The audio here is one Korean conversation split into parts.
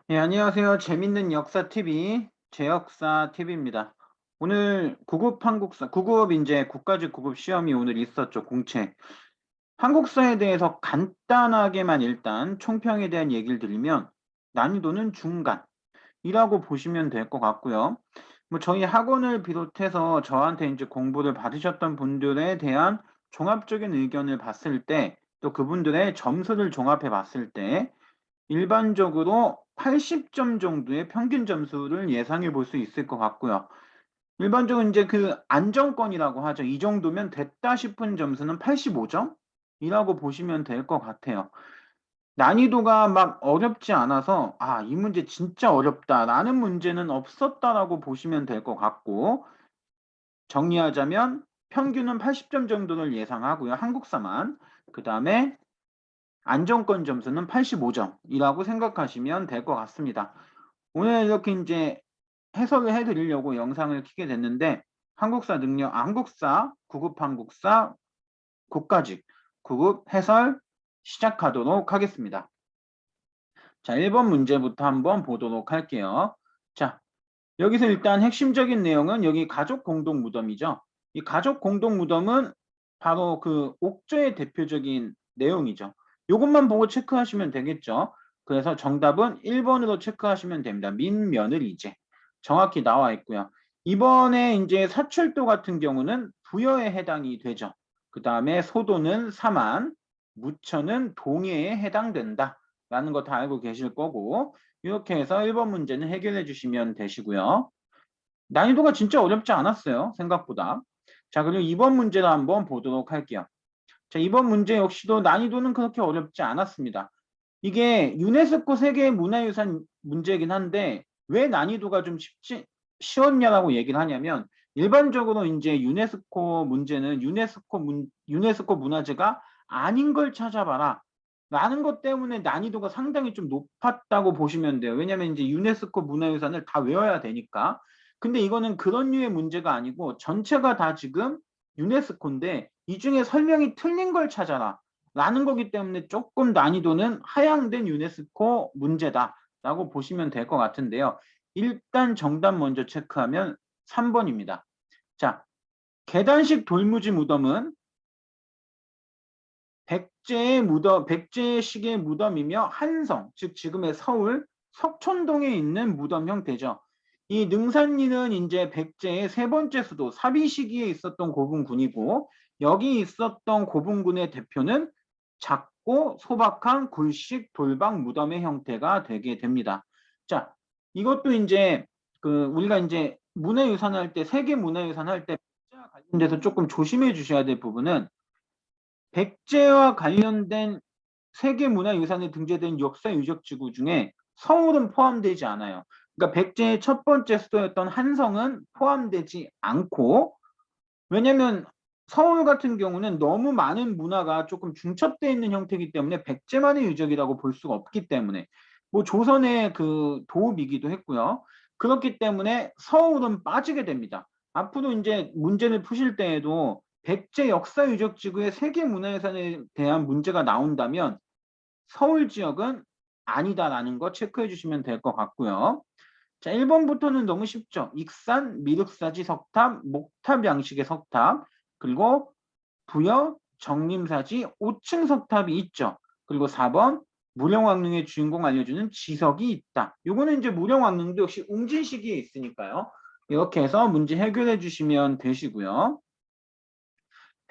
예, 안녕하세요. 재밌는 역사 TV, 제역사 TV입니다. 오늘 구급 한국사, 구급 이제 국가직 구급 시험이 오늘 있었죠, 공채. 한국사에 대해서 간단하게만 일단 총평에 대한 얘기를 드리면 난이도는 중간이라고 보시면 될 것 같고요. 뭐 저희 학원을 비롯해서 저한테 이제 공부를 받으셨던 분들에 대한 종합적인 의견을 봤을 때, 또 그분들의 점수를 종합해 봤을 때 일반적으로 80점 정도의 평균 점수를 예상해 볼 수 있을 것 같고요. 일반적으로 이제 그 안정권이라고 하죠. 이 정도면 됐다 싶은 점수는 85점이라고 보시면 될 것 같아요. 난이도가 막 어렵지 않아서 아, 이 문제 진짜 어렵다라는 문제는 없었다라고 보시면 될 것 같고, 정리하자면 평균은 80점 정도를 예상하고요. 한국사만. 그다음에 안정권 점수는 85점이라고 생각하시면 될 것 같습니다. 오늘 이렇게 이제 해설을 해드리려고 영상을 켜게 됐는데, 한국사, 구급 한국사, 국가직, 구급 해설 시작하도록 하겠습니다. 자, 1번 문제부터 한번 보도록 할게요. 자, 여기서 일단 핵심적인 내용은 여기 가족 공동 무덤이죠. 이 가족 공동 무덤은 바로 그 옥저의 대표적인 내용이죠. 이것만 보고 체크하시면 되겠죠. 그래서 정답은 1번으로 체크하시면 됩니다. 민며느리제. 정확히 나와 있고요. 이번에 이제 사출도 같은 경우는 부여에 해당이 되죠. 그 다음에 소도는 사만, 무처는 동해에 해당된다. 라는 거 다 알고 계실 거고, 이렇게 해서 1번 문제는 해결해 주시면 되시고요. 난이도가 진짜 어렵지 않았어요. 생각보다. 자, 그리고 2번 문제를 한번 보도록 할게요. 자, 이번 문제 역시도 난이도는 그렇게 어렵지 않았습니다. 이게 유네스코 세계 문화유산 문제이긴 한데 왜 난이도가 좀 쉬웠냐라고 얘기를 하냐면, 일반적으로 이제 유네스코 문제는 유네스코 문화재가 아닌 걸 찾아봐라 라는 것 때문에 난이도가 상당히 좀 높았다고 보시면 돼요. 왜냐면 이제 유네스코 문화유산을 다 외워야 되니까. 근데 이거는 그런 류의 문제가 아니고 전체가 다 지금 유네스코인데 이 중에 설명이 틀린 걸 찾아라 라는 거기 때문에 조금 난이도는 하향된 유네스코 문제다라고 보시면 될 것 같은데요. 일단 정답 먼저 체크하면 3번입니다. 자, 계단식 돌무지 무덤은 백제식의 무덤이며 한성, 즉 지금의 서울 석촌동에 있는 무덤 형태죠. 이 능산리는 이제 백제의 세 번째 수도 사비 시기에 있었던 고분군이고, 여기 있었던 고분군의 대표는 작고 소박한 굴식 돌방 무덤의 형태가 되게 됩니다. 자, 이것도 이제 그 우리가 이제 문화유산 할 때, 세계 문화유산 할 때 백제와 관련돼서 조금 조심해 주셔야 될 부분은, 백제와 관련된 세계문화유산에 등재된 역사 유적지구 중에 서울은 포함되지 않아요. 그러니까 백제의 첫 번째 수도였던 한성은 포함되지 않고, 왜냐면 서울 같은 경우는 너무 많은 문화가 조금 중첩되어 있는 형태이기 때문에 백제만의 유적이라고 볼 수가 없기 때문에, 뭐 조선의 그 도읍이기도 했고요. 그렇기 때문에 서울은 빠지게 됩니다. 앞으로 이제 문제를 푸실 때에도 백제 역사 유적지구의 세계 문화유산에 대한 문제가 나온다면 서울 지역은 아니다라는 거 체크해 주시면 될 것 같고요. 자, 1번부터는 너무 쉽죠. 익산, 미륵사지 석탑, 목탑 양식의 석탑, 그리고 부여, 정림사지 5층 석탑이 있죠. 그리고 4번, 무령왕릉의 주인공 알려주는 지석이 있다. 요거는 이제 무령왕릉도 역시 웅진 시기에 있으니까요. 이렇게 해서 문제 해결해 주시면 되시고요.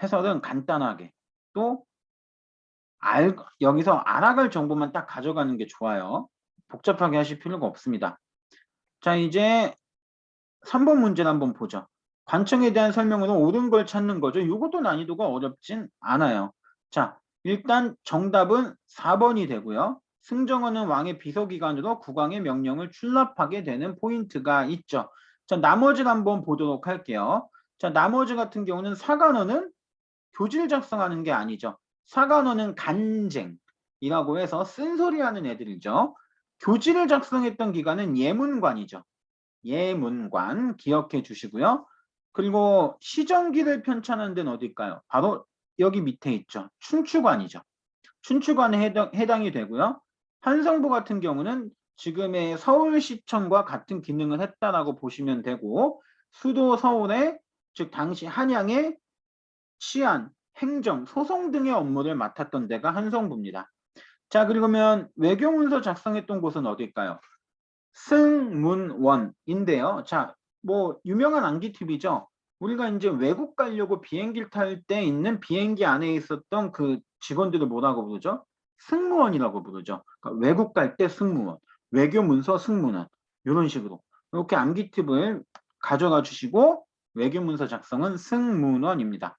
해설은 간단하게, 또 여기서 알아갈 정보만 딱 가져가는 게 좋아요. 복잡하게 하실 필요가 없습니다. 자, 이제 3번 문제를 한번 보죠. 관청에 대한 설명으로 옳은 걸 찾는 거죠. 이것도 난이도가 어렵진 않아요. 자, 일단 정답은 4번이 되고요. 승정원은 왕의 비서기관으로 국왕의 명령을 출납하게 되는 포인트가 있죠. 자, 나머지를 한번 보도록 할게요. 자, 나머지 같은 경우는 사관원은 교지를 작성하는 게 아니죠. 사관원은 간쟁이라고 해서 쓴소리하는 애들이죠. 교지를 작성했던 기관은 예문관이죠. 예문관 기억해 주시고요. 그리고 시정기를 편찬한 데는 어딜까요? 바로 여기 밑에 있죠. 춘추관이죠. 춘추관에 해당이 되고요. 한성부 같은 경우는 지금의 서울시청과 같은 기능을 했다라고 보시면 되고 수도 서울의 즉 당시 한양의 치안, 행정, 소송 등의 업무를 맡았던 데가 한성부입니다. 자, 그러면 외교문서 작성했던 곳은 어딜까요? 승문원인데요. 자, 뭐 유명한 암기팁이죠. 우리가 이제 외국 가려고 비행기를 탈 때 있는 비행기 안에 있었던 그 직원들을 뭐라고 부르죠? 승무원이라고 부르죠. 그러니까 외국 갈 때 승무원, 외교문서 승무원 이런 식으로 이렇게 암기팁을 가져가 주시고 외교문서 작성은 승문원입니다.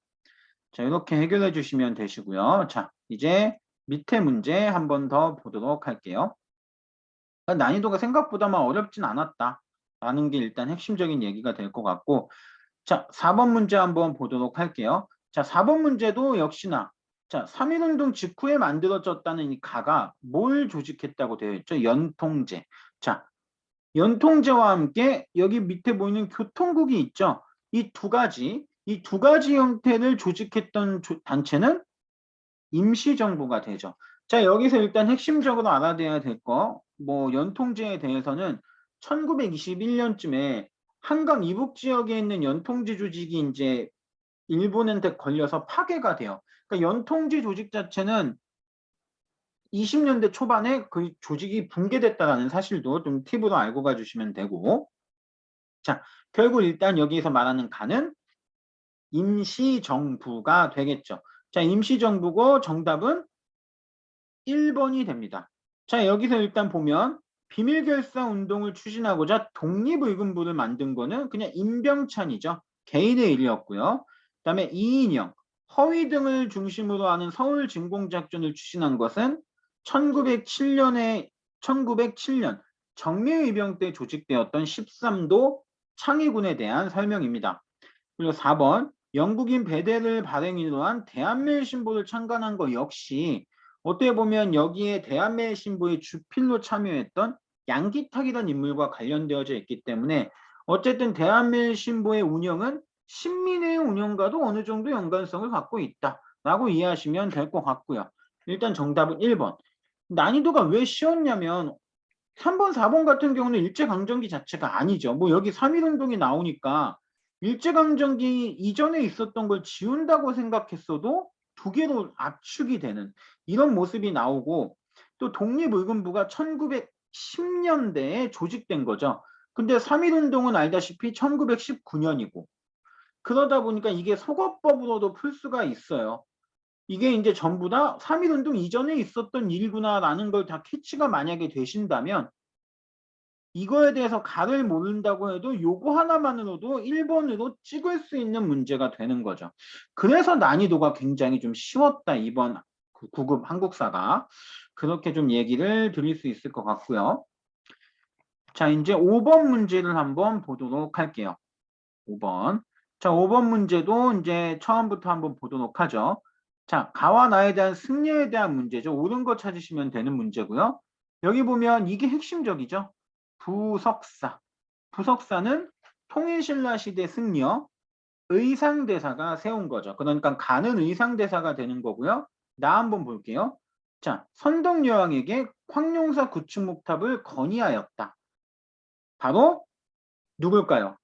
자, 이렇게 해결해 주시면 되시고요. 자, 이제 밑에 문제 한 번 더 보도록 할게요. 난이도가 생각보다만 어렵진 않았다 라는 게 일단 핵심적인 얘기가 될 것 같고, 자, 4번 문제 한번 보도록 할게요. 자, 4번 문제도 역시나 자, 3.1운동 직후에 만들어졌다는 이 가가 뭘 조직했다고 되어 있죠? 연통제. 자, 연통제와 함께 여기 밑에 보이는 교통국이 있죠? 이 두 가지 형태를 조직했던 단체는 임시정부가 되죠. 자, 여기서 일단 핵심적으로 알아둬야 될 거, 뭐 연통제에 대해서는 1921년쯤에 한강 이북 지역에 있는 연통제 조직이 이제 일본한테 걸려서 파괴가 돼요. 그러니까 연통제 조직 자체는 20년대 초반에 그 조직이 붕괴됐다라는 사실도 좀 팁으로 알고 가주시면 되고, 자, 결국 일단 여기서 말하는 가는 임시정부가 되겠죠. 자, 임시정부고 정답은 1번이 됩니다. 자, 여기서 일단 보면 비밀결사 운동을 추진하고자 독립의금부를 만든 거는 그냥 임병찬이죠. 개인의 일이었고요. 그다음에 이인영, 허위 등을 중심으로 하는 서울진공작전을 추진한 것은 1907년 정례의병 때 조직되었던 13도 창의군에 대한 설명입니다. 그리고 4번 영국인 배대를 발행으로 한 대한매일 신보를 창간한 것 역시 어떻게 보면 여기에 대한매일 신보의 주필로 참여했던 양기탁이라는 인물과 관련되어져 있기 때문에 어쨌든 대한매일 신보의 운영은 신민의 운영과도 어느 정도 연관성을 갖고 있다라고 이해하시면 될 것 같고요. 일단 정답은 1번. 난이도가 왜 쉬웠냐면 3번, 4번 같은 경우는 일제강점기 자체가 아니죠. 뭐 여기 3.1운동이 나오니까 일제강점기 이전에 있었던 걸 지운다고 생각했어도 두 개로 압축이 되는 이런 모습이 나오고, 또 독립의금부가 1910년대에 조직된 거죠. 근데 3.1운동은 알다시피 1919년이고 그러다 보니까 이게 소거법으로도 풀 수가 있어요. 이게 이제 전부 다 3.1운동 이전에 있었던 일구나라는 걸 다 캐치가 만약에 되신다면 이거에 대해서 가를 모른다고 해도 요거 하나만으로도 1번으로 찍을 수 있는 문제가 되는 거죠. 그래서 난이도가 굉장히 좀 쉬웠다, 이번 9급 한국사가. 그렇게 좀 얘기를 드릴 수 있을 것 같고요. 자, 이제 5번 문제를 한번 보도록 할게요. 5번. 자, 5번 문제도 이제 처음부터 한번 보도록 하죠. 자, 가와 나에 대한 승려에 대한 문제죠. 옳은 거 찾으시면 되는 문제고요. 여기 보면 이게 핵심적이죠. 부석사. 부석사는 통일신라 시대 승려, 의상대사가 세운 거죠. 그러니까 가는 의상대사가 되는 거고요. 나 한번 볼게요. 자, 선덕여왕에게 황룡사 구축목탑을 건의하였다. 바로 누굴까요?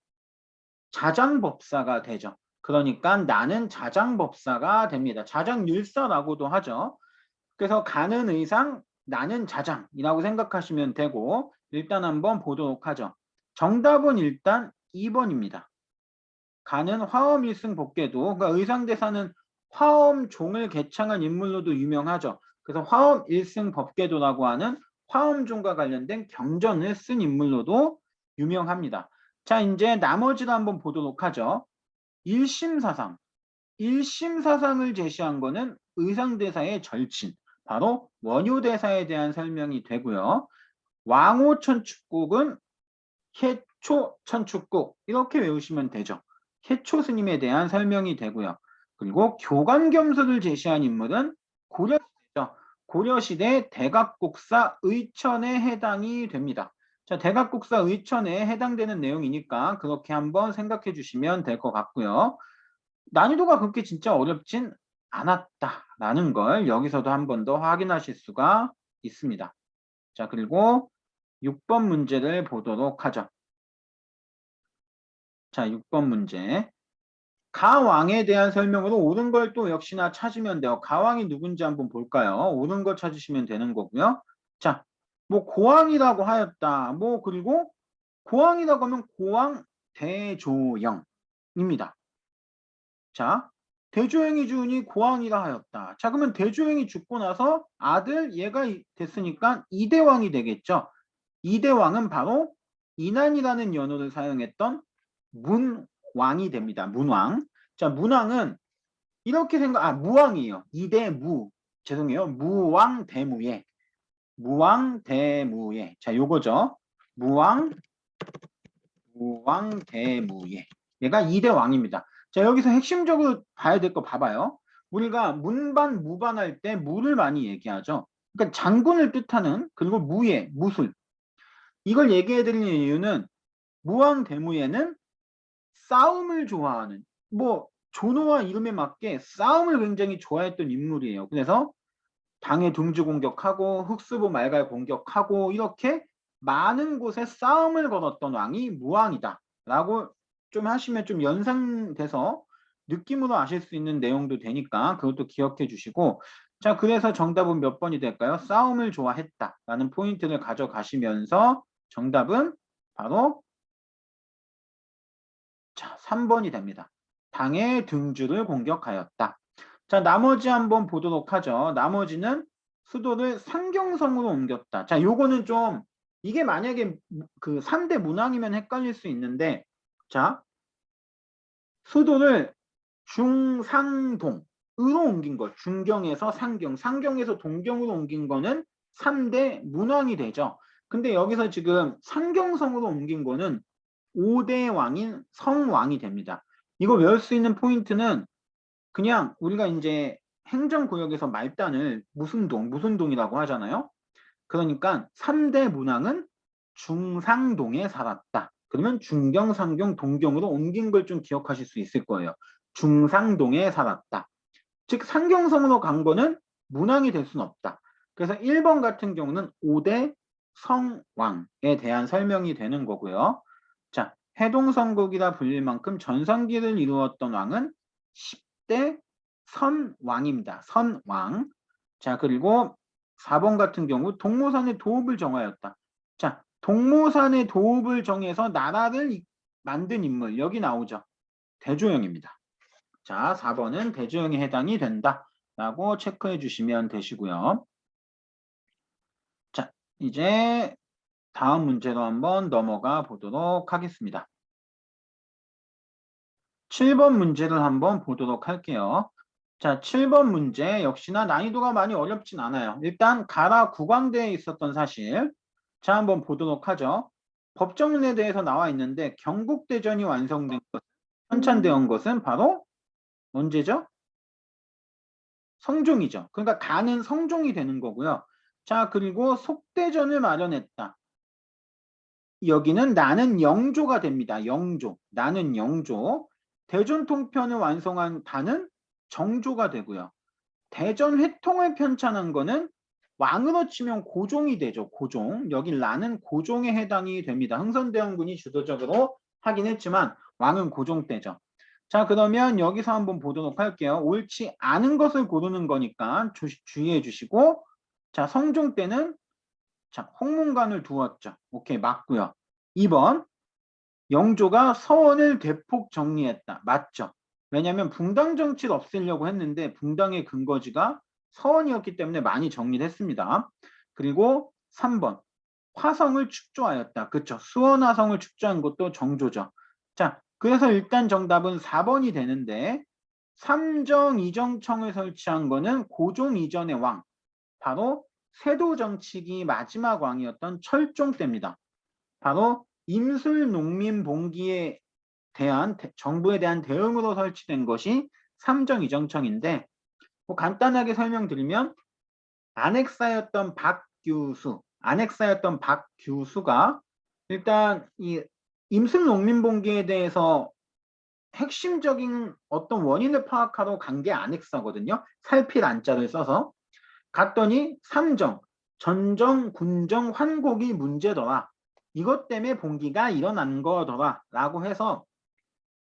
자장법사가 되죠. 그러니까 나는 자장법사가 됩니다. 자장율사라고도 하죠. 그래서 가는 의상, 나는 자장이라고 생각하시면 되고, 일단 한번 보도록 하죠. 정답은 일단 2번입니다. 가는 화엄 일승 법계도, 그러니까 의상대사는 화엄종을 개창한 인물로도 유명하죠. 그래서 화엄 일승 법계도라고 하는 화엄종과 관련된 경전을 쓴 인물로도 유명합니다. 자, 이제 나머지를 한번 보도록 하죠. 1심 사상. 1심 사상을 제시한 거는 의상대사의 절친, 바로 원효대사에 대한 설명이 되고요. 왕호천축국은 해초천축국, 이렇게 외우시면 되죠. 해초 스님에 대한 설명이 되고요. 그리고 교관겸수를 제시한 인물은 고려시대죠. 고려시대 대각국사 의천에 해당이 됩니다. 자, 대각국사 의천에 해당되는 내용이니까 그렇게 한번 생각해 주시면 될 것 같고요. 난이도가 그렇게 진짜 어렵진 않았다라는 걸 여기서도 한 번 더 확인하실 수가 있습니다. 자, 그리고 6번 문제를 보도록 하죠. 자, 6번 문제. 가왕에 대한 설명으로 옳은 걸 또 역시나 찾으면 돼요. 가왕이 누군지 한번 볼까요? 옳은 거 찾으시면 되는 거고요. 자, 뭐 고왕이라고 하였다. 뭐 그리고 고왕이라고 하면 고왕 대조영입니다. 자, 대조영이 주니 고왕이라 하였다. 자, 그러면 대조영이 죽고 나서 아들 얘가 됐으니까 이대왕이 되겠죠. 이대왕은 바로 인안이라는 연호를 사용했던 문왕이 됩니다. 문왕. 자, 문왕은 이렇게 무왕이에요. 이대무. 죄송해요. 무왕대무예. 무왕대무예. 자, 요거죠. 무왕대무예. 얘가 이대왕입니다. 자, 여기서 핵심적으로 봐야 될 거 봐봐요. 우리가 문반, 무반할 때 무를 많이 얘기하죠. 그러니까 장군을 뜻하는, 그리고 무예, 무술. 이걸 얘기해 드리는 이유는 무왕대무예는 싸움을 좋아하는, 뭐 존호와 이름에 맞게 싸움을 굉장히 좋아했던 인물이에요. 그래서 당의 둥지 공격하고 흑수보 말갈 공격하고 이렇게 많은 곳에 싸움을 걸었던 왕이 무왕이다 라고 좀 하시면 좀 연상돼서 느낌으로 아실 수 있는 내용도 되니까 그것도 기억해 주시고, 자, 그래서 정답은 몇 번이 될까요? 싸움을 좋아했다 라는 포인트를 가져가시면서 정답은 바로 자, 3번이 됩니다. 당의 등주를 공격하였다. 자, 나머지 한번 보도록 하죠. 나머지는 수도를 상경성으로 옮겼다. 자, 요거는 좀 이게 만약에 그 3대 문왕이면 헷갈릴 수 있는데, 자, 수도를 중상동으로 옮긴 것. 중경에서 상경, 상경에서 동경으로 옮긴 거는 3대 문왕이 되죠. 근데 여기서 지금 상경성으로 옮긴 거는 5대 왕인 성왕이 됩니다. 이거 외울 수 있는 포인트는 그냥 우리가 이제 행정구역에서 말단을 무슨동이라고 하잖아요. 그러니까 3대 문왕은 중상동에 살았다. 그러면 중경, 상경, 동경으로 옮긴 걸 좀 기억하실 수 있을 거예요. 중상동에 살았다. 즉 상경성으로 간 거는 문왕이 될 수는 없다. 그래서 1번 같은 경우는 5대 성왕에 대한 설명이 되는 거고요. 자, 해동성국이라 불릴 만큼 전성기를 이루었던 왕은 10대 선왕입니다. 선왕. 자, 그리고 4번 같은 경우 동모산의 도읍을 정하였다. 자, 동모산의 도읍을 정해서 나라를 만든 인물 여기 나오죠. 대조영입니다. 자, 4번은 대조영에 해당이 된다 라고 체크해 주시면 되시고요. 자, 이제 다음 문제로 한번 넘어가 보도록 하겠습니다. 7번 문제를 한번 보도록 할게요. 자, 7번 문제 역시나 난이도가 많이 어렵진 않아요. 일단 가라 국왕대에 있었던 사실. 자, 한번 보도록 하죠. 법정문에 대해서 나와 있는데 경국대전이 완성된 것, 현찬되온 것은 바로 언제죠? 성종이죠. 그러니까 가는 성종이 되는 거고요. 자, 그리고 속대전을 마련했다. 여기는 나는 영조가 됩니다. 영조. 나는 영조. 대전통편을 완성한 다는 정조가 되고요. 대전 회통을 편찬한 거는 왕으로 치면 고종이 되죠. 고종. 여기 나는 고종에 해당이 됩니다. 흥선대원군이 주도적으로 하긴 했지만 왕은 고종 때죠. 자, 그러면 여기서 한번 보도록 할게요. 옳지 않은 것을 고르는 거니까 주의해 주시고, 자, 성종 때는 자, 홍문관을 두었죠. 오케이, 맞고요. 2번, 영조가 서원을 대폭 정리했다. 맞죠? 왜냐하면 붕당 정치를 없애려고 했는데 붕당의 근거지가 서원이었기 때문에 많이 정리를 했습니다. 그리고 3번, 화성을 축조하였다. 그렇죠? 수원화성을 축조한 것도 정조죠. 자, 그래서 일단 정답은 4번이 되는데 삼정이정청을 설치한 거는 고종 이전의 왕, 바로 세도정치기 마지막 왕이었던 철종 때입니다. 바로 임술농민봉기에 대한 정부에 대한 대응으로 설치된 것이 삼정이정청인데, 뭐 간단하게 설명드리면 안핵사였던 박규수가 일단 이 임술농민봉기에 대해서 핵심적인 어떤 원인을 파악하러 간 게 안핵사거든요. 살필 안자를 써서 갔더니 삼정, 전정, 군정, 환곡이 문제더라. 이것 때문에 봉기가 일어난 거더라. 라고 해서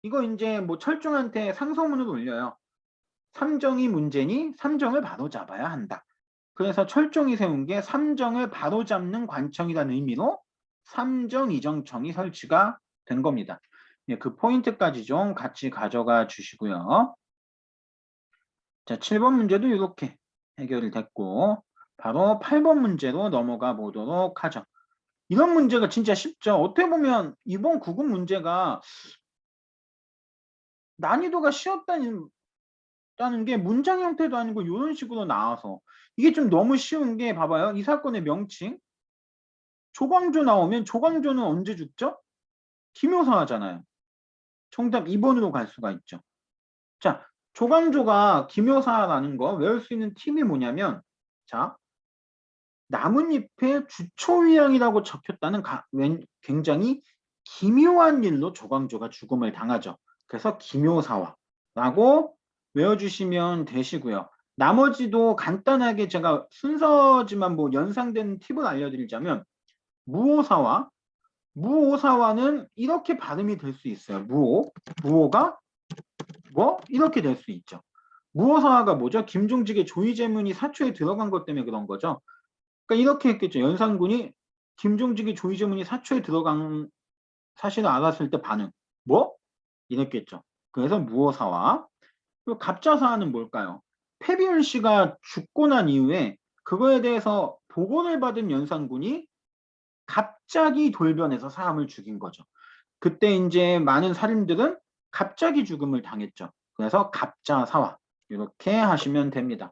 이거 이제 뭐 철중한테 상소문을 올려요. 삼정이 문제니 삼정을 바로잡아야 한다. 그래서 철종이 세운 게 삼정을 바로잡는 관청이라는 의미로 삼정이정청이 설치가 된 겁니다. 예, 그 포인트까지 좀 같이 가져가 주시고요. 자, 7번 문제도 이렇게 해결이 됐고 바로 8번 문제로 넘어가 보도록 하죠. 이런 문제가 진짜 쉽죠. 어떻게 보면 이번 구급 문제가 난이도가 쉬웠다는 게 문장 형태도 아니고 이런 식으로 나와서 이게 좀 너무 쉬운 게 봐봐요. 이 사건의 명칭 조광조 나오면 조광조는 언제 죽죠? 김효사 하잖아요. 정답 2번으로 갈 수가 있죠. 자, 조광조가 김효사라는 거 외울 수 있는 팁이 뭐냐면 자, 나뭇잎에 주초위양이라고 적혔다는 굉장히 기묘한 일로 조광조가 죽음을 당하죠. 그래서 기묘사화라고 외워주시면 되시고요. 나머지도 간단하게 제가 순서지만 뭐 연상되는 팁을 알려드리자면 무오사화, 무오사화는 이렇게 발음이 될 수 있어요. 무오가 뭐 이렇게 될 수 있죠. 무오사화가 뭐죠? 김종직의 조의제문이 사초에 들어간 것 때문에 그런 거죠. 그러니까 이렇게 했겠죠. 연산군이 김종직의 조의제문이 사초에 들어간 사실을 알았을 때 반응. 뭐? 이랬겠죠. 그래서 무오사화. 그리고 갑자사화는 뭘까요? 패비운 씨가 죽고 난 이후에 그거에 대해서 보고를 받은 연산군이 갑자기 돌변해서 사람을 죽인 거죠. 그때 이제 많은 살인들은 갑자기 죽음을 당했죠. 그래서 갑자사화. 이렇게 하시면 됩니다.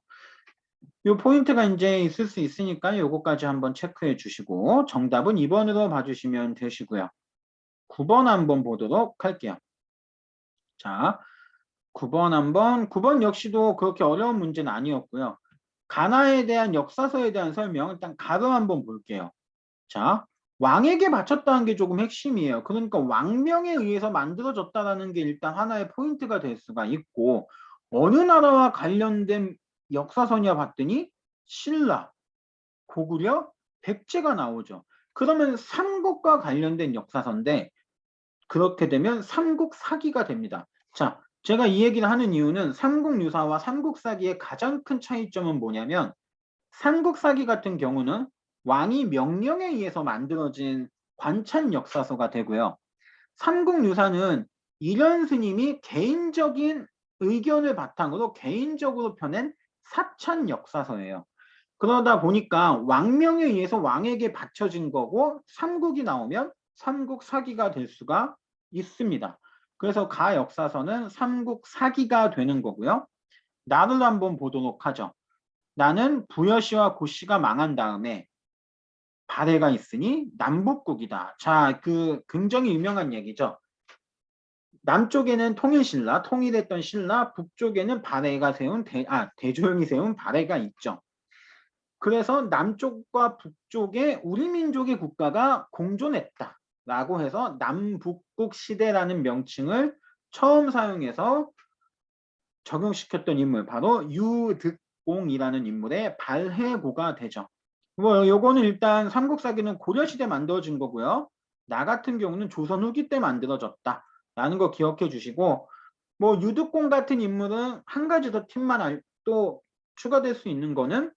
요 포인트가 이제 있을 수 있으니까 요거까지 한번 체크해 주시고 정답은 2번으로 봐주시면 되시고요. 9번 한번 보도록 할게요. 자, 9번 역시도 그렇게 어려운 문제는 아니었고요. 가나에 대한 역사서에 대한 설명 일단 가로 한번 볼게요. 자, 왕에게 바쳤다는 게 조금 핵심이에요. 그러니까 왕명에 의해서 만들어졌다는 게 일단 하나의 포인트가 될 수가 있고 어느 나라와 관련된 역사서냐 봤더니 신라, 고구려, 백제가 나오죠. 그러면 삼국과 관련된 역사서인데 그렇게 되면 삼국 사기가 됩니다. 자, 제가 이 얘기를 하는 이유는 삼국유사와 삼국사기의 가장 큰 차이점은 뭐냐면 삼국사기 같은 경우는 왕이 명령에 의해서 만들어진 관찬 역사서가 되고요. 삼국유사는 이련 스님이 개인적인 의견을 바탕으로 개인적으로 펴낸 사찬 역사서예요. 그러다 보니까 왕명에 의해서 왕에게 바쳐진 거고 삼국이 나오면 삼국 사기가 될 수가 있습니다. 그래서 가 역사서는 삼국 사기가 되는 거고요. 나를 한번 보도록 하죠. 나는 부여시와 고시가 망한 다음에 발해가 있으니 남북국이다. 자, 그 굉장히 유명한 얘기죠. 남쪽에는 통일신라, 통일했던 신라, 북쪽에는 발해가 세운 대조영이 세운 발해가 있죠. 그래서 남쪽과 북쪽에 우리 민족의 국가가 공존했다라고 해서 남북국 시대라는 명칭을 처음 사용해서 적용시켰던 인물 바로 유득공이라는 인물의 발해고가 되죠. 뭐 요거는 일단 삼국사기는 고려시대 만들어진 거고요. 나 같은 경우는 조선 후기 때 만들어졌다라는 거 기억해 주시고 뭐 유득공 같은 인물은 한 가지 더 팁만 또 추가될 수 있는 거는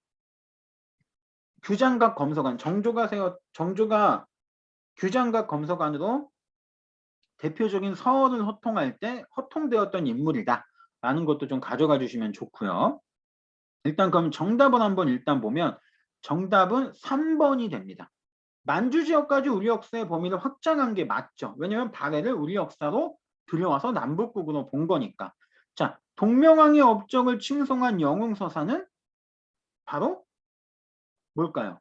규장각 검서관 정조가 규장각 검서관으로 대표적인 서원을 호통할 때 호통되었던 인물이다 라는 것도 좀 가져가 주시면 좋고요. 일단 그럼 정답을 한번 일단 보면 정답은 3번이 됩니다. 만주 지역까지 우리 역사의 범위를 확장한 게 맞죠. 왜냐하면 발해를 우리 역사로 들여와서 남북국으로 본 거니까. 자, 동명왕의 업적을 칭송한 영웅서사는 바로 뭘까요?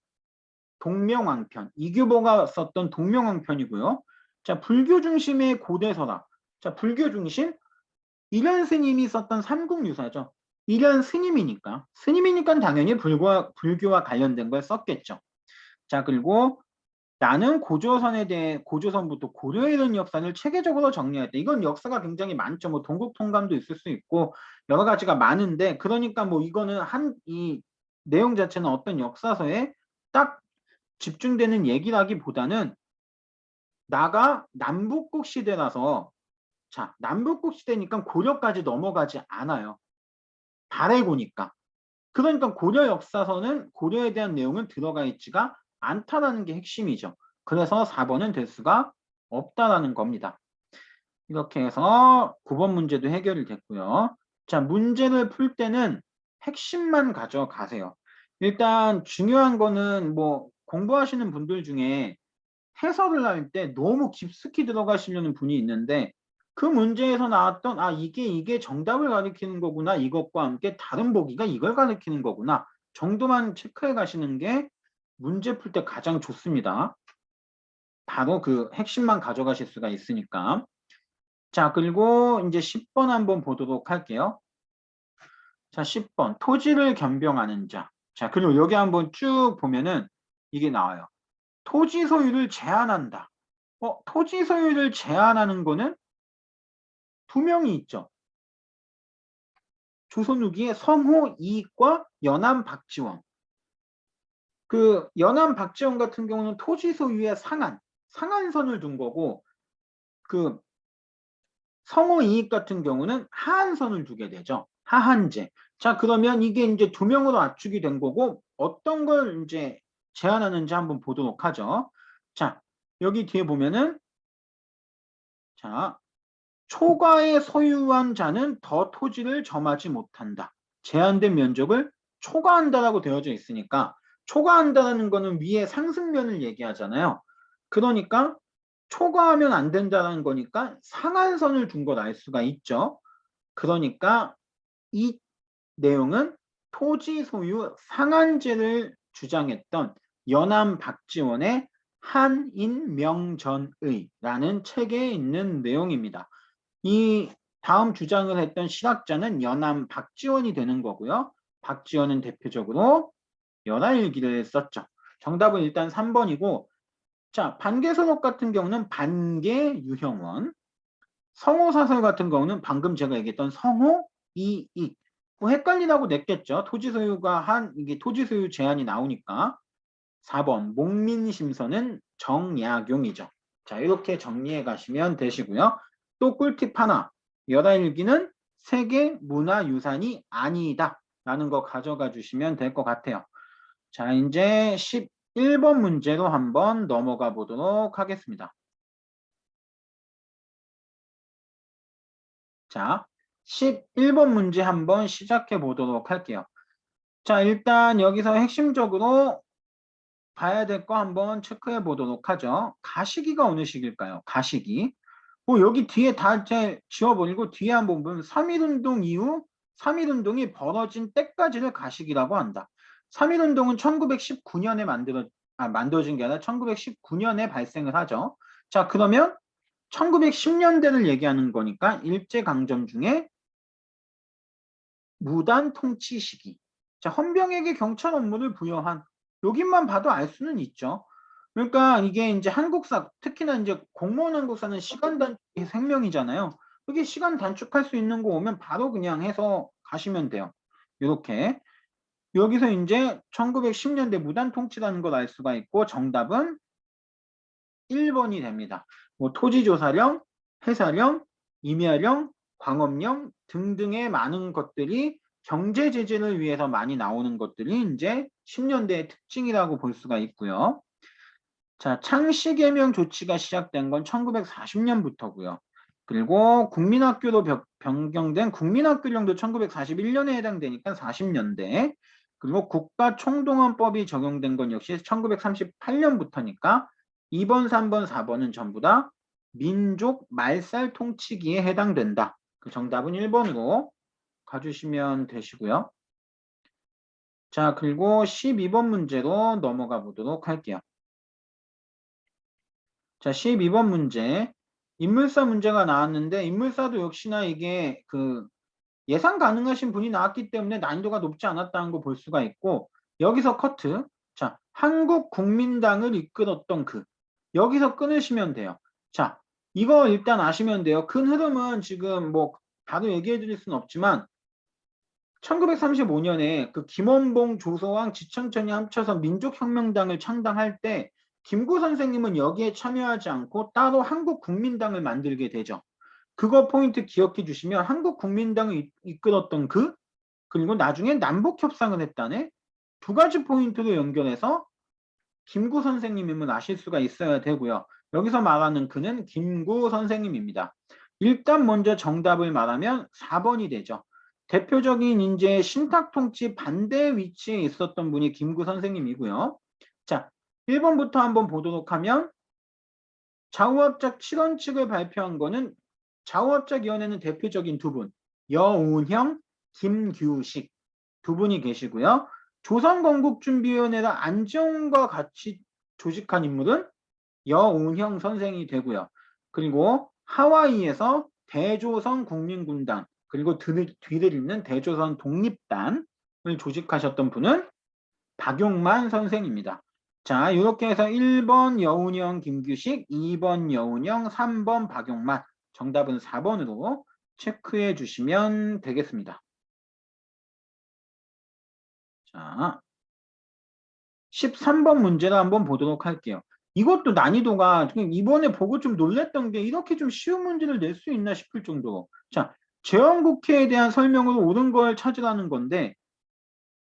동명왕편. 이규보가 썼던 동명왕편이고요. 자, 불교 중심의 고대서라. 자, 불교 중심 이련 스님이 썼던 삼국유사죠. 이련 스님이니까 당연히 불교와 관련된 걸 썼겠죠. 자, 그리고 나는 고조선부터 고려에 이른 역사를 체계적으로 정리했다. 이건 역사가 굉장히 많죠. 뭐 동국통감도 있을 수 있고 여러 가지가 많은데 그러니까 뭐 이거는 이 내용 자체는 어떤 역사서에 딱 집중되는 얘기라기보다는 나가 남북국 시대라서 자, 남북국 시대니까 고려까지 넘어가지 않아요. 발해고니까. 그러니까 고려 역사서는 고려에 대한 내용은 들어가 있지가 않다라는 게 핵심이죠. 그래서 4번은 될 수가 없다라는 겁니다. 이렇게 해서 9번 문제도 해결이 됐고요. 자, 문제를 풀 때는 핵심만 가져가세요. 일단 중요한 거는 뭐 공부하시는 분들 중에 해설을 할 때 너무 깊숙이 들어가시려는 분이 있는데 그 문제에서 나왔던 이게 정답을 가리키는 거구나. 이것과 함께 다른 보기가 이걸 가리키는 거구나. 정도만 체크해 가시는 게 문제 풀 때 가장 좋습니다. 바로 그 핵심만 가져가실 수가 있으니까. 자, 그리고 이제 10번 한번 보도록 할게요. 자, 10번. 토지를 겸병하는 자. 자, 그리고 여기 한번 쭉 보면은 이게 나와요. 토지 소유를 제한한다. 토지 소유를 제한하는 거는 두 명이 있죠. 조선 후기에 성호 이익과 연암 박지원. 그 연암 박지원 같은 경우는 토지 소유의 상한선을 둔 거고 그 성호 이익 같은 경우는 하한선을 두게 되죠. 하한제. 자, 그러면 이게 이제 두 명으로 압축이 된 거고 어떤 걸 이제 제한하는지 한번 보도록 하죠. 자, 여기 뒤에 보면은 자, 초과에 소유한 자는 더 토지를 점하지 못한다. 제한된 면적을 초과한다라고 되어져 있으니까 초과한다라는 거는 위에 상승면을 얘기하잖아요. 그러니까 초과하면 안 된다는 거니까 상한선을 둔 걸 알 수가 있죠. 그러니까 이 내용은 토지 소유 상한제를 주장했던 연암 박지원의 한인명전의라는 책에 있는 내용입니다. 이 다음 주장을 했던 실학자는 연암 박지원이 되는 거고요. 박지원은 대표적으로 연하일기를 썼죠. 정답은 일단 3번이고 자, 반개선옥 같은 경우는 반개 유형원, 성호사설 같은 경우는 방금 제가 얘기했던 성호 이익. 뭐 헷갈리다고 냈겠죠. 토지 소유가 이게 토지 소유 제한이 나오니까 4번 목민심서는 정약용이죠. 자, 이렇게 정리해 가시면 되시고요. 또 꿀팁 하나. 열하일기는 세계 문화유산이 아니다. 라는 거 가져가 주시면 될 것 같아요. 자, 이제 11번 문제로 한번 넘어가 보도록 하겠습니다. 자, 11번 문제 한번 시작해 보도록 할게요. 자, 일단 여기서 핵심적으로 봐야 될 거 한번 체크해 보도록 하죠. 가시기가 어느 시기일까요? 가시기. 뭐 여기 뒤에 다 이제 지워버리고 뒤에 한번 보면 3.1운동 이후 3.1운동이 벌어진 때까지를 가시기라고 한다. 3.1운동은 1919년에 만들어진 게 아니라 1919년에 발생을 하죠. 자, 그러면 1910년대를 얘기하는 거니까 일제강점 중에 무단 통치 시기. 자, 헌병에게 경찰 업무를 부여한 여기만 봐도 알 수는 있죠. 그러니까 이게 이제 한국사, 특히나 이제 공무원 한국사는 시간 단축이 생명이잖아요. 그게 시간 단축할 수 있는 거 오면 바로 그냥 해서 가시면 돼요. 이렇게. 여기서 이제 1910년대 무단 통치라는 걸 알 수가 있고 정답은 1번이 됩니다. 뭐 토지조사령, 해사령, 임야령, 광업령 등등의 많은 것들이 경제 제재를 위해서 많이 나오는 것들이 이제 10년대의 특징이라고 볼 수가 있고요. 자, 창씨 개명 조치가 시작된 건 1940년부터고요. 그리고 국민학교로 변경된 국민학교령도 1941년에 해당되니까 40년대. 그리고 국가총동원법이 적용된 건 역시 1938년부터니까 2번, 3번, 4번은 전부 다 민족 말살 통치기에 해당된다. 그 정답은 1번으로 가주시면 되시고요. 자, 그리고 12번 문제로 넘어가 보도록 할게요. 자, 12번 문제. 인물사 문제가 나왔는데 인물사도 역시나 이게 그 예상 가능하신 분이 나왔기 때문에 난이도가 높지 않았다는 거 볼 수가 있고 여기서 커트. 자, 한국국민당을 이끌었던 그 여기서 끊으시면 돼요. 자, 이거 일단 아시면 돼요. 큰 흐름은 지금 뭐 바로 얘기해 드릴 수는 없지만 1935년에 그 김원봉, 조소왕, 지천천이 합쳐서 민족혁명당을 창당할 때 김구 선생님은 여기에 참여하지 않고 따로 한국국민당을 만들게 되죠. 그거 포인트 기억해 주시면 한국국민당을 이끌었던 그리고 나중에 남북협상을 했다네. 두 가지 포인트로 연결해서 김구 선생님임을 아실 수가 있어야 되고요. 여기서 말하는 그는 김구 선생님입니다. 일단 먼저 정답을 말하면 4번이 되죠. 대표적인 이제 신탁통치 반대 위치에 있었던 분이 김구 선생님이고요. 자, 1번부터 한번 보도록 하면 좌우합작 7원칙을 발표한 거는 좌우합작위원회는 대표적인 두 분, 여운형, 김규식 두 분이 계시고요. 조선건국준비위원회가 안지홍과 같이 조직한 인물은 여운형 선생이 되고요. 그리고 하와이에서 대조선 국민군단 그리고 뒤를 잇는 대조선 독립단을 조직하셨던 분은 박용만 선생입니다. 자, 이렇게 해서 1번 여운형 김규식, 2번 여운형, 3번 박용만, 정답은 4번으로 체크해 주시면 되겠습니다. 자, 13번 문제를 한번 보도록 할게요. 이것도 난이도가 이번에 보고 좀 놀랬던 게 이렇게 좀 쉬운 문제를 낼 수 있나 싶을 정도로. 자, 재헌국회에 대한 설명으로 옳은 걸 찾으라는 건데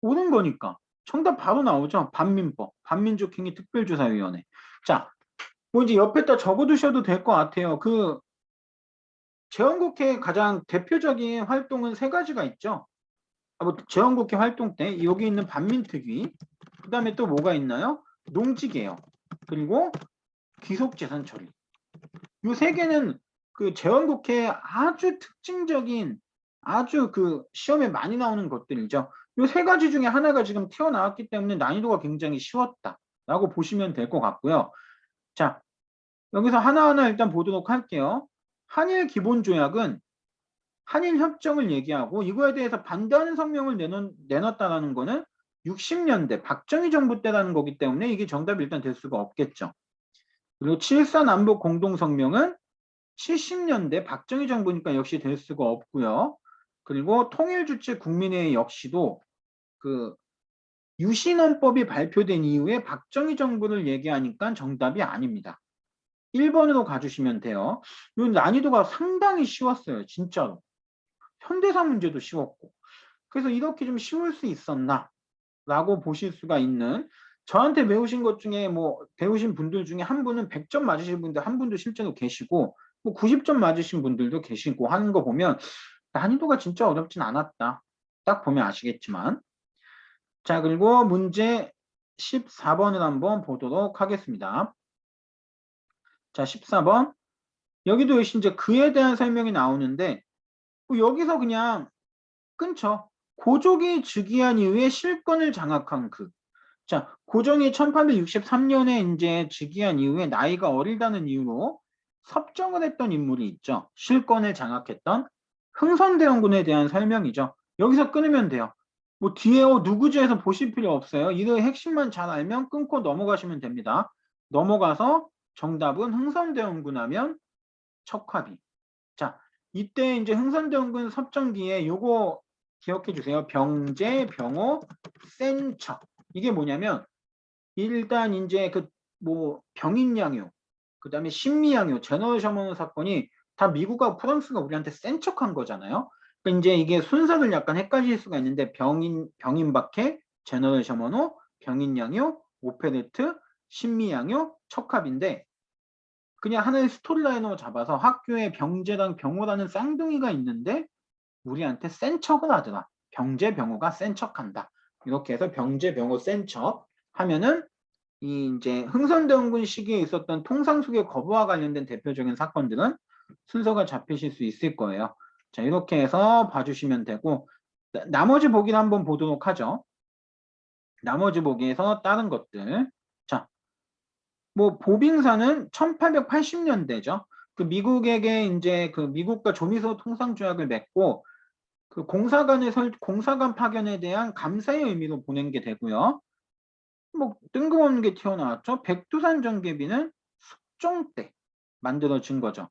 옳은 거니까 정답 바로 나오죠. 반민법, 반민족행위 특별조사위원회. 자, 뭐 이제 옆에다 적어두셔도 될 것 같아요. 그 재헌국회 가장 대표적인 활동은 세 가지가 있죠. 뭐 재헌국회 활동 때 여기 있는 반민특위, 그 다음에 또 뭐가 있나요? 농지개혁, 그리고 귀속재산 처리. 이 세 개는 그 재헌국회 아주 특징적인 아주 그 시험에 많이 나오는 것들이죠. 이 세 가지 중에 하나가 지금 튀어나왔기 때문에 난이도가 굉장히 쉬웠다라고 보시면 될 것 같고요. 자, 여기서 하나하나 일단 보도록 할게요. 한일 기본조약은 한일 협정을 얘기하고 이거에 대해서 반대하는 성명을 내놨다는 거는 60년대 박정희 정부 때라는 거기 때문에 이게 정답이 일단 될 수가 없겠죠. 그리고 7.4 남북 공동성명은 70년대 박정희 정부니까 역시 될 수가 없고요. 그리고 통일주체 국민회의 역시도 그 유신헌법이 발표된 이후에 박정희 정부를 얘기하니까 정답이 아닙니다. 1번으로 가주시면 돼요. 이 난이도가 상당히 쉬웠어요. 진짜로. 현대사 문제도 쉬웠고. 그래서 이렇게 좀 쉬울 수 있었나? 라고 보실 수가 있는 저한테 배우신 것 중에 뭐 배우신 분들 중에 한 분은 100점 맞으신 분들 한 분도 실제로 계시고 뭐 90점 맞으신 분들도 계시고 하는 거 보면 난이도가 진짜 어렵진 않았다. 딱 보면 아시겠지만. 자, 그리고 문제 14번을 한번 보도록 하겠습니다. 자, 14번. 여기도 역시 이제 그에 대한 설명이 나오는데 뭐 여기서 그냥 끊죠. 고종이 즉위한 이후에 실권을 장악한 그. 자, 고종이 1863년에 이제 즉위한 이후에 나이가 어리다는 이유로 섭정을 했던 인물이 있죠. 실권을 장악했던 흥선대원군에 대한 설명이죠. 여기서 끊으면 돼요. 뭐 뒤에 누구지에서 보실 필요 없어요. 이의 핵심만 잘 알면 끊고 넘어가시면 됩니다. 넘어가서 정답은 흥선대원군 하면 척화비. 자, 이때 이제 흥선대원군 섭정기에 요거 기억해 주세요. 병제, 병호, 센 척. 이게 뭐냐면 일단 이제 그 뭐 병인양요, 그 다음에 신미양요, 제너럴 셔먼 사건이 다 미국하고 프랑스가 우리한테 센 척한 거잖아요. 그러니까 이제 이게 순서를 약간 헷갈릴 수가 있는데 병인박해, 제너럴 셔먼호, 병인양요, 오페레트, 신미양요, 척합인데 그냥 하나의 스토리라인으로 잡아서 학교에 병제랑 병호라는 쌍둥이가 있는데 우리한테 센 척을 하더라. 병제, 병호가 센 척한다. 이렇게 해서 병제, 병호, 센 척 하면은 이 이제 흥선대원군 시기에 있었던 통상수교 거부와 관련된 대표적인 사건들은 순서가 잡히실 수 있을 거예요. 자, 이렇게 해서 봐주시면 되고 나머지 보기를 한번 보도록 하죠. 나머지 보기에서 다른 것들. 자, 뭐 보빙사는 1880년대죠. 그 미국에게 이제 그 미국과 조미소 통상조약을 맺고 그 공사관 파견에 대한 감사의 의미로 보낸 게 되고요. 뭐 뜬금없는 게 튀어나왔죠. 백두산 정개비는 숙종 때 만들어진 거죠.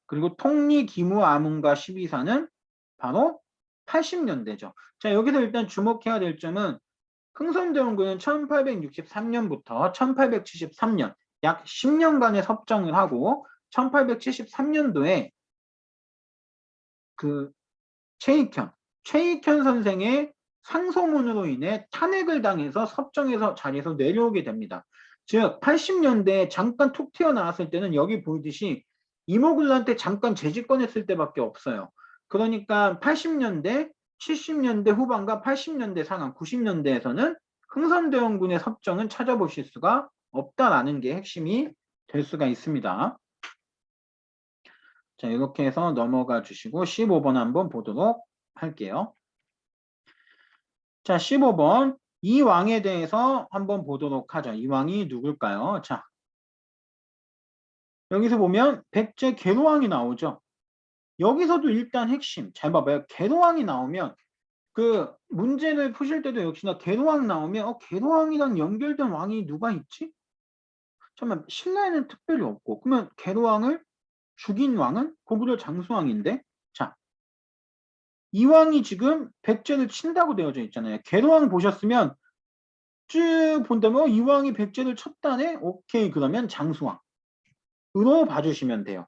그리고 통리 기무 아문과 12사는 바로 80년대죠. 자, 여기서 일단 주목해야 될 점은 흥선대원군은 1863년부터 1873년 약 10년간의 섭정을 하고 1873년도에 그 최익현 선생의 상소문으로 인해 탄핵을 당해서 섭정에서 자리에서 내려오게 됩니다. 즉 80년대에 잠깐 툭 튀어나왔을 때는 여기 보이듯이 이모군한테 잠깐 재집권했을 때밖에 없어요. 그러니까 80년대, 70년대 후반과 80년대 상황, 90년대에서는 흥선대원군의 섭정은 찾아보실 수가 없다라는 게 핵심이 될 수가 있습니다. 자, 이렇게 해서 넘어가 주시고 15번 한번 보도록 할게요. 자, 15번. 이 왕에 대해서 한번 보도록 하죠. 이 왕이 누굴까요? 자, 여기서 보면 백제 계로왕이 나오죠. 여기서도 일단 핵심, 잘 봐봐요. 계로왕이 나오면 그 문제를 푸실 때도 역시나 계로왕 나오면 계로왕이랑 연결된 왕이 누가 있지? 잠깐만, 신라에는 특별히 없고 그러면 계로왕을 죽인 왕은 고구려 장수왕인데 자, 이 왕이 지금 백제를 친다고 되어져 있잖아요. 계로왕 보셨으면 쭉 본다면 이 왕이 백제를 쳤다네? 오케이, 그러면 장수왕으로 봐주시면 돼요.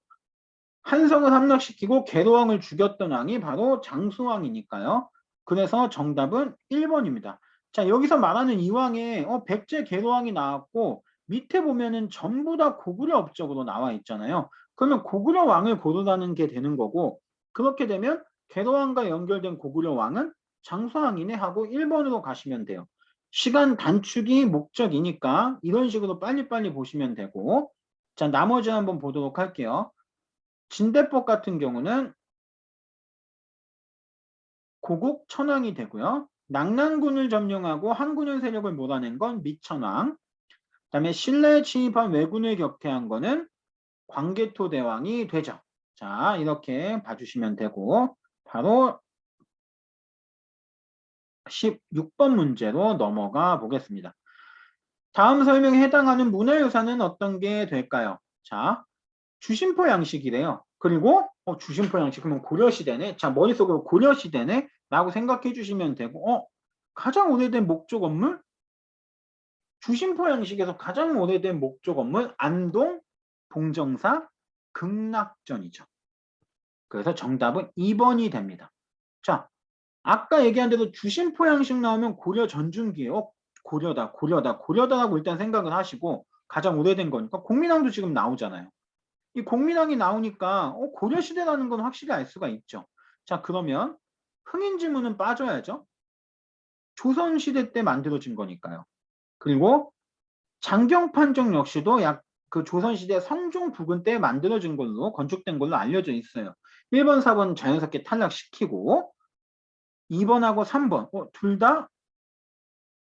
한성을 함락시키고 계로왕을 죽였던 왕이 바로 장수왕이니까요. 그래서 정답은 1번입니다. 자, 여기서 말하는 이 왕에 백제 계로왕이 나왔고 밑에 보면은 전부 다 고구려 업적으로 나와 있잖아요. 그러면 고구려 왕을 고르라는 게 되는 거고 그렇게 되면 계로왕과 연결된 고구려 왕은 장수왕이네 하고 1번으로 가시면 돼요. 시간 단축이 목적이니까 이런 식으로 빨리빨리 보시면 되고 자, 나머지 한번 보도록 할게요. 진대법 같은 경우는 고국 천왕이 되고요. 낙난군을 점령하고 한군의 세력을 몰아낸 건 미천왕. 그다음에 신라에 침입한 왜군을 격퇴한 거는 광개토 대왕이 되죠. 자, 이렇게 봐주시면 되고 바로 16번 문제로 넘어가 보겠습니다. 다음 설명에 해당하는 문화유산은 어떤 게 될까요? 자, 주심포 양식이래요. 그리고 주심포 양식 그러면 고려시대네. 자, 머릿속으로 고려시대네 라고 생각해 주시면 되고 가장 오래된 목조 건물? 주심포 양식에서 가장 오래된 목조 건물 안동 봉정사 극락전이죠. 그래서 정답은 2번이 됩니다. 자, 아까 얘기한 대로 주심포 양식 나오면 고려 전중기예요. 고려다라고 일단 생각을 하시고 가장 오래된 거니까 공민왕도 지금 나오잖아요. 이 공민왕이 나오니까 고려시대라는 건 확실히 알 수가 있죠. 자, 그러면 흥인지문은 빠져야죠. 조선시대 때 만들어진 거니까요. 그리고 장경판정 역시도 약 그 조선시대 성종 부근 때 만들어진 걸로 건축된 걸로 알려져 있어요. 1번, 4번 자연스럽게 탈락시키고 2번하고 3번 둘 다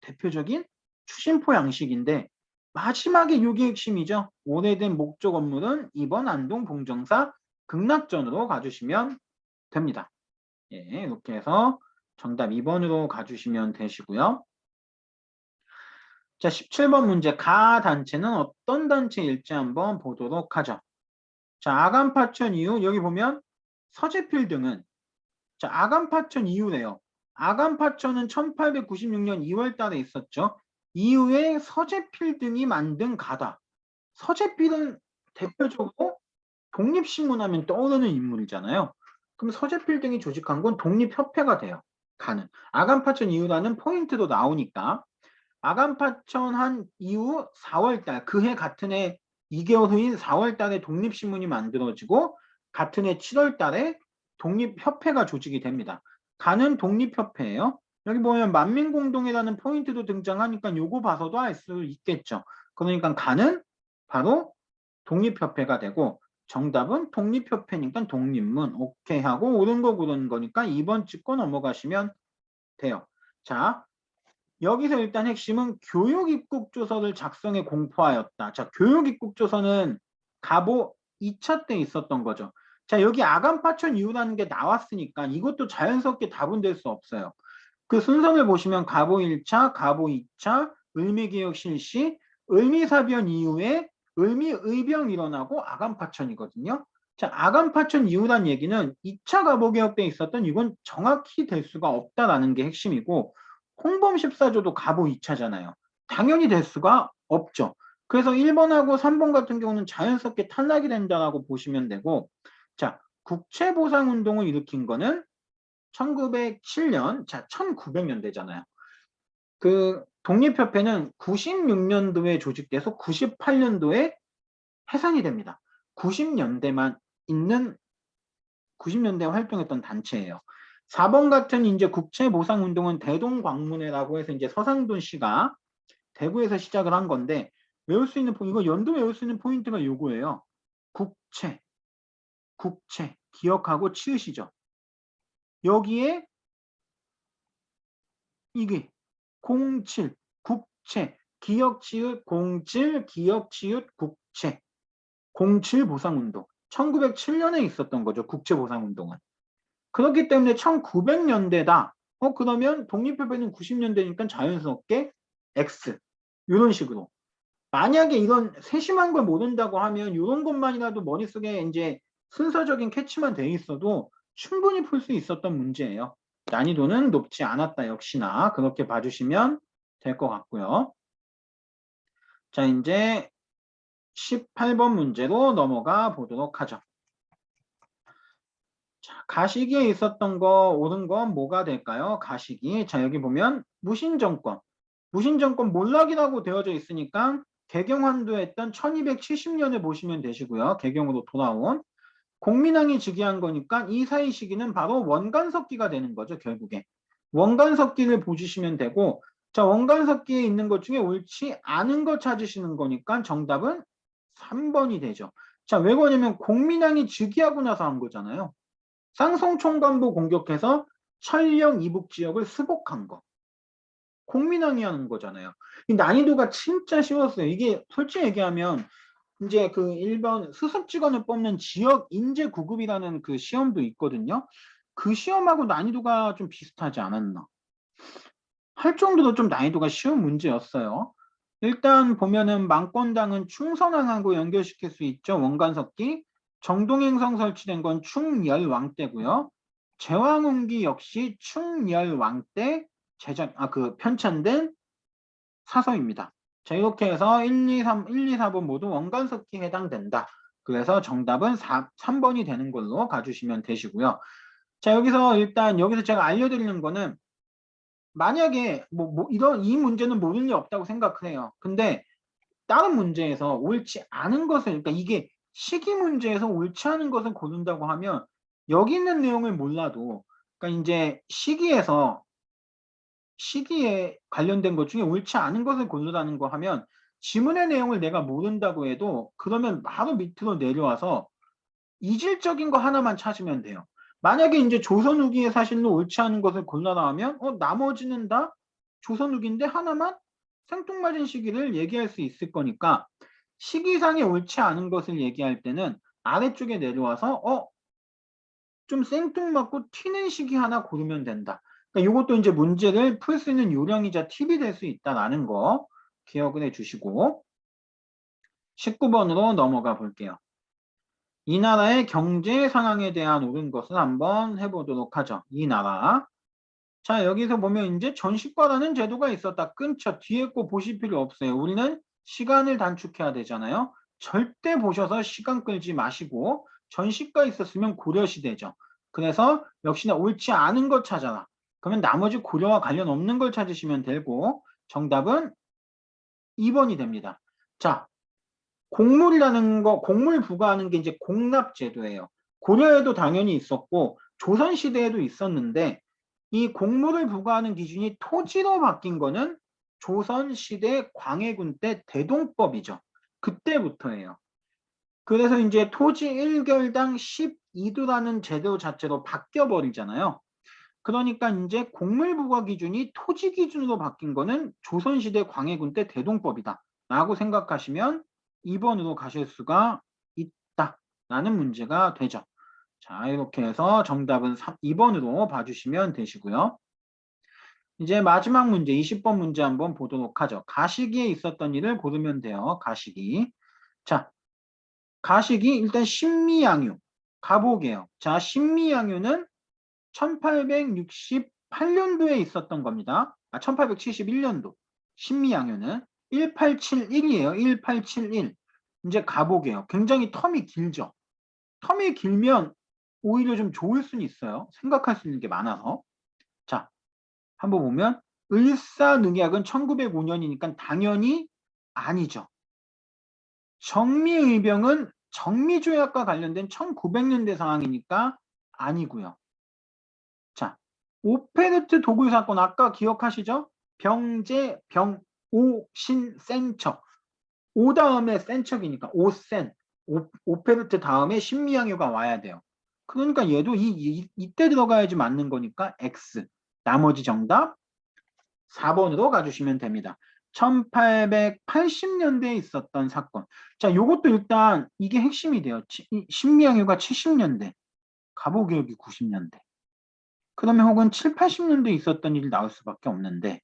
대표적인 추심포 양식인데 마지막에 이게 핵심이죠. 오래된 목조 건물은 2번 안동 봉정사 극락전으로 가주시면 됩니다. 예, 이렇게 해서 정답 2번으로 가주시면 되시고요. 자, 17번 문제. 가 단체는 어떤 단체일지 한번 보도록 하죠. 자, 아간파천 이후 여기 보면 서재필 등은 자, 아간파천 이후래요. 아간파천은 1896년 2월 달에 있었죠. 이후에 서재필 등이 만든 가다. 서재필은 대표적으로 독립신문하면 떠오르는 인물이잖아요. 그럼 서재필 등이 조직한 건 독립협회가 돼요. 가는. 아간파천 이후라는 포인트도 나오니까 아간파천 한 이후 4월달 그해 같은 해 2개월 후인 4월달에 독립신문이 만들어지고 같은 해 7월달에 독립협회가 조직이 됩니다. 가는 독립협회예요. 여기 보면 만민공동회라는 포인트도 등장하니까 요거 봐서도 알 수 있겠죠. 그러니까 가는 바로 독립협회가 되고 정답은 독립협회니까 독립문 오케이 하고 옳은 거 고르는 거니까 2번 찍고 넘어가시면 돼요. 자, 여기서 일단 핵심은 교육입국조서를 작성해 공포하였다. 자, 교육입국조서는 가보 2차 때 있었던 거죠. 자, 여기 아간파천 이후라는 게 나왔으니까 이것도 자연스럽게 답은 될 수 없어요. 그 순서를 보시면 가보 1차, 가보 2차, 을미개혁 실시, 을미사변 이후에 을미의병 일어나고 아간파천이거든요. 자, 아간파천 이후란 얘기는 2차 갑오개혁 때 있었던 이건 정확히 될 수가 없다라는 게 핵심이고 홍범 14조도 갑오 2차잖아요. 당연히 될 수가 없죠. 그래서 1번하고 3번 같은 경우는 자연스럽게 탈락이 된다라고 보시면 되고 자, 국채보상운동을 일으킨 거는 1907년, 자, 1900년대잖아요. 그 독립협회는 96년도에 조직돼서 98년도에 해산이 됩니다. 90년대만 있는 90년대 활동했던 단체예요. 4번 같은 이제 국채보상운동은 대동광문회라고 해서 이제 서상돈 씨가 대구에서 시작을 한 건데 외울 수 있는 이거 연도 외울 수 있는 포인트가 요거예요. 국채, 국채 기억하고 치으시죠. 여기에 이게 07 국채 기억 치읓 07 기억 치읓 국채 07 보상운동 1907년에 있었던 거죠. 국채보상운동은. 그렇기 때문에 1900년대다. 그러면 독립협회는 90년대니까 자연스럽게 X. 이런 식으로. 만약에 이런 세심한 걸 모른다고 하면 이런 것만이라도 머릿속에 이제 순서적인 캐치만 돼 있어도 충분히 풀 수 있었던 문제예요. 난이도는 높지 않았다 역시나 그렇게 봐주시면 될 것 같고요. 자, 이제 18번 문제로 넘어가 보도록 하죠. 자, 가시기에 있었던 거 옳은 건 뭐가 될까요? 가시기. 자, 여기 보면 무신정권. 무신정권 몰락이라고 되어져 있으니까 개경환도했던 1270년을 보시면 되시고요. 개경으로 돌아온. 공민왕이 즉위한 거니까 이 사이 시기는 바로 원간석기가 되는 거죠. 결국에. 원간석기를 보시면 되고 자, 원간석기에 있는 것 중에 옳지 않은 거 찾으시는 거니까 정답은 3번이 되죠. 자, 왜 그러냐면 공민왕이 즉위하고 나서 한 거잖아요. 쌍송총관부 공격해서 천령 이북 지역을 수복한 거. 공민왕이 하는 거잖아요. 이 난이도가 진짜 쉬웠어요. 이게 솔직히 얘기하면 이제 그 1번 수습 직원을 뽑는 지역 인재 구급이라는 그 시험도 있거든요. 그 시험하고 난이도가 좀 비슷하지 않았나. 할 정도로 좀 난이도가 쉬운 문제였어요. 일단 보면은 망권당은 충선왕하고 연결시킬 수 있죠. 원간석기. 정동행성 설치된 건 충열왕 때고요. 제왕운기 역시 충열왕 때 편찬된 사서입니다. 자, 이렇게 해서 1, 2, 3, 1, 2, 4번 모두 원간석기에 해당된다. 그래서 정답은 3번이 되는 걸로 가주시면 되시고요. 자, 여기서 제가 알려드리는 거는 만약에 이런 이 문제는 모를 리 없다고 생각을 해요. 근데 다른 문제에서 옳지 않은 것을 그러니까 이게 시기 문제에서 옳지 않은 것을 고른다고 하면 여기 있는 내용을 몰라도 그러니까 이제 시기에 관련된 것 중에 옳지 않은 것을 고르라는 거 하면 지문의 내용을 내가 모른다고 해도 그러면 바로 밑으로 내려와서 이질적인 거 하나만 찾으면 돼요. 만약에 이제 조선 후기의 사실로 옳지 않은 것을 골라라 하면 나머지는 다 조선 후기인데 하나만 생뚱맞은 시기를 얘기할 수 있을 거니까 시기상에 옳지 않은 것을 얘기할 때는 아래쪽에 내려와서 좀 생뚱맞고 튀는 시기 하나 고르면 된다. 그러니까 이것도 이제 문제를 풀 수 있는 요령이자 팁이 될 수 있다라는 거 기억을 해주시고 19번으로 넘어가 볼게요. 이 나라의 경제 상황에 대한 옳은 것을 한번 해보도록 하죠. 이 나라. 자, 여기서 보면 이제 전시과라는 제도가 있었다. 끊죠. 뒤에 거 보실 필요 없어요. 우리는 시간을 단축해야 되잖아요. 절대 보셔서 시간 끌지 마시고 전시과 있었으면 고려시대죠. 그래서 역시나 옳지 않은 것 찾아라. 그러면 나머지 고려와 관련 없는 걸 찾으시면 되고 정답은 2번이 됩니다. 자, 공물 부과하는 게 이제 공납제도예요. 고려에도 당연히 있었고 조선시대에도 있었는데 이 공물을 부과하는 기준이 토지로 바뀐 거는 조선시대 광해군 때 대동법이죠. 그때부터예요. 그래서 이제 토지 1결당 12두라는 제도 자체로 바뀌어 버리잖아요. 그러니까 이제 공물 부과 기준이 토지 기준으로 바뀐 거는 조선시대 광해군 때 대동법이다. 라고 생각하시면 2번으로 가실 수가 있다라는 문제가 되죠. 자, 이렇게 해서 정답은 2번으로 봐주시면 되시고요. 이제 마지막 문제, 20번 문제 한번 보도록 하죠. 가시기에 있었던 일을 고르면 돼요. 가시기. 자, 가시기 일단 신미양유. 가보게요. 자, 신미양요는 1868년도에 있었던 겁니다. 1871년도. 신미양요는 1871이에요. 1871. 이제 가보게요. 굉장히 텀이 길죠. 텀이 길면 오히려 좀 좋을 수는 있어요. 생각할 수 있는 게 많아서. 자, 한번 보면 을사늑약은 1905년이니까 당연히 아니죠. 정미의병은 정미조약과 관련된 1900년대 상황이니까 아니고요. 자, 오페르트 도굴 사건 아까 기억하시죠? 병제, 병, 오, 신, 센척. 오 다음에 센척이니까 오센. 오페르트 다음에 신미양요가 와야 돼요. 그러니까 얘도 이때 들어가야지 맞는 거니까 X. 나머지 정답 4번으로 가주시면 됩니다. 1880년대에 있었던 사건. 자, 요것도 일단 이게 핵심이 돼요. 신미양요가 70년대, 가보개혁이 90년대. 그러면 혹은 7, 80년대에 있었던 일이 나올 수밖에 없는데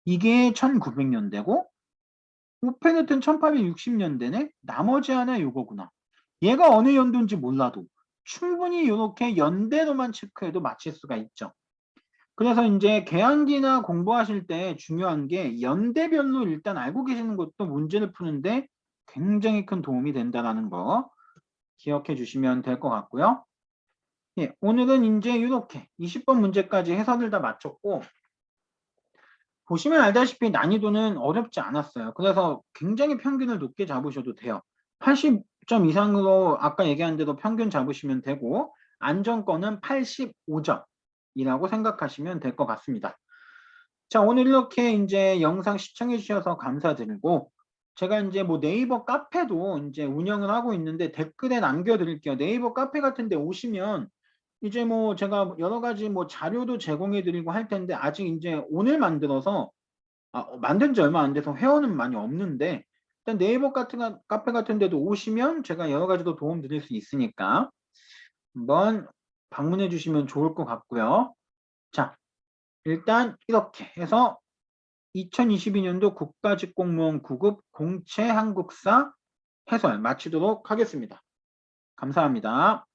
이게 1900년대고 오페르트는 1860년대네? 나머지 하나 요거구나. 얘가 어느 연도인지 몰라도 충분히 이렇게 연대로만 체크해도 맞힐 수가 있죠. 그래서 이제 계양기나 공부하실 때 중요한 게 연대별로 일단 알고 계시는 것도 문제를 푸는데 굉장히 큰 도움이 된다는 거 기억해 주시면 될 것 같고요. 예, 오늘은 이제 이렇게 20번 문제까지 해석을 다 마쳤고 보시면 알다시피 난이도는 어렵지 않았어요. 그래서 굉장히 평균을 높게 잡으셔도 돼요. 80점 이상으로 아까 얘기한 대로 평균 잡으시면 되고 안정권은 85점이라고 생각하시면 될 것 같습니다. 자, 오늘 이렇게 이제 영상 시청해 주셔서 감사드리고 제가 이제 뭐 네이버 카페도 이제 운영을 하고 있는데 댓글에 남겨드릴게요. 네이버 카페 같은 데 오시면 이제 뭐 제가 여러 가지 뭐 자료도 제공해 드리고 할 텐데 아직 이제 오늘 만들어서 만든 지 얼마 안 돼서 회원은 많이 없는데 일단 네이버 같은 카페 같은 데도 오시면 제가 여러 가지도 도움 드릴 수 있으니까 한번 방문해 주시면 좋을 것 같고요. 자, 일단 이렇게 해서 2022년도 국가직공무원 9급 공채 한국사 해설 마치도록 하겠습니다. 감사합니다.